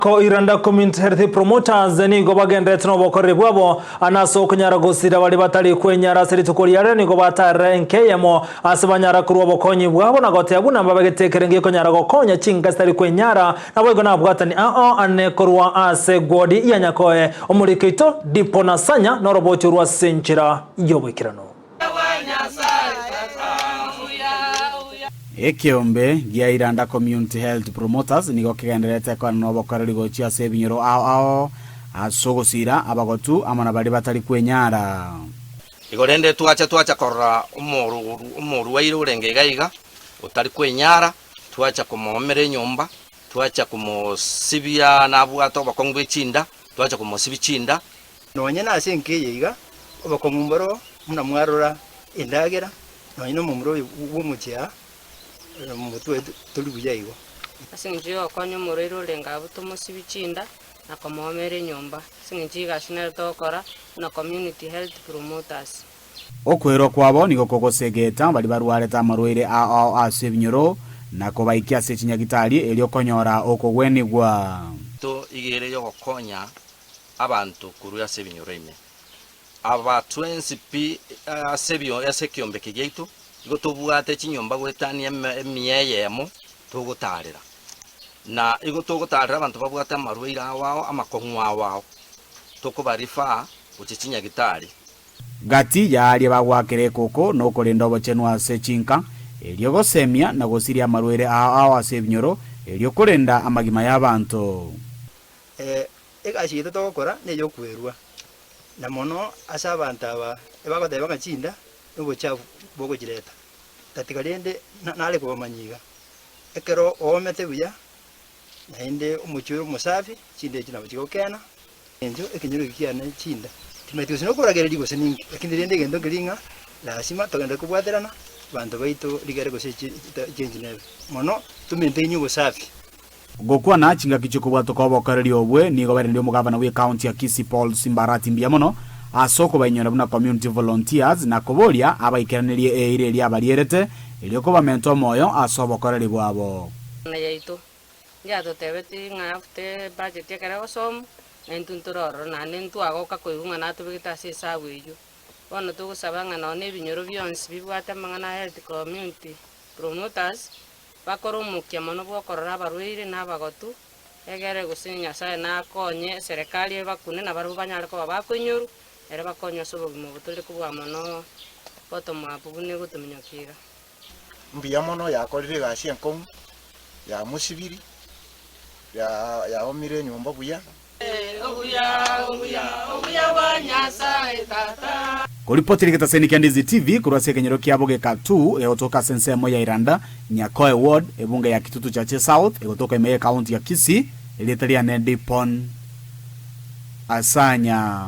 Ko Iranda Community Health Promoters nigo bagendete no bokorre bwabo anaso kunyara gusira bali batali kwenyara seri tukuriare nigo batare nkeyemo asabanyara kurwa bokonyi bwabo nagote abuna babagetekerenge kunyara gokonya chinga sari kwenyara nabwo nabwatani ane korwa ase godi yanyakoe omurikeito dipona sanya norobocho rwa senchira yobekirano Ekiombe gia Iranda Community Health Promoters nigo kigenderete kwa nobokoreri gochia sebinyoro ao asogosira abagotu amana bali batali kwenyara igorende tuacha korra umoru waire urenge gaiga utali kwenyara tuacha kumomere nyumba tuacha kumosibia nabwato bakongwe chinda tuacha kumosibichinda nonye nasenke yiga obakomumbaro muna mwarora indagera nonye mumuro wumuchya mutwe tuli buyaigo asingiyo konyo muriro lenga butomo sibichinda na komomere nyumba singi gashina tokora na Community Health Promoters okwero kwabo nigo kogosegeta bali barwareta amarwire asebinyoro na kobaikia se chinyagitari elio konyora okogwenigwa to igere yo gokonya abantu kuruya sebinyoro ime aba 20p asebio yasekiombe kigeitu igo tobwate chinyomba gwetani emiyeyemo togotarira na igo togotarira abantu babwate amarwira wao amakongwa wao tokobarifa uchichinya gitari gati yali bagwakere koko no kolinda obochenwa sechinka elio gosemia na gosiria amarwire asebinyoro elio korenda amagima y'abantu egashite tokora neyo kwerwa na mono asa abantu aba ebagoteba bagachinda ubuchafu bwo jireta tatikalende nale ko manyiga ekero omete buya nainde umuchuru musafi chinde china bachikokena enjo ekinyuru kiana chinda timetuse no kuragera ligo seningi lakini rende gendo ngiringa lazima togenda kubwaterana bantu baito ligere ko change nebe mono tumente nyugo safi gokwa na chinga kichiko bwato ko bokareri obwe nigo barende mugabana we county ya Kisii Paul Simbarati mbiamono asoko bainyora buna community volunteers na koboria abaikeraniriye eire ria barierete elio ko bamento moyo asobokoreri bwabo na yaito ya to tebeti ngafte budget yakara osom entunturoro na nentu agoka koyunga na tubigita sesa weju bono to gusabanga none binyoro byonsi bibwata mangana health community promoters bakoro mukia mono bwokorora barwire nabagotu egere gusinya sae na konye serikali bakune na baru banyare ko bakonyuru era bakonyo sobo mu butule kubwa mono bottom up bune gutuminyakira mbia mono yakorire gashi enkom ya musibiri ya omire nyumba buya obuya banyasa etata kuripotiri kitaseni Kendizi TV kurwase kenyero kiabo geka 2 eotoka sensemo ya Iranda Nyakoe Ward ebunga ya Kitutu Chache South eotoka imeye county ya Kisii elitalia Nedipon Asanya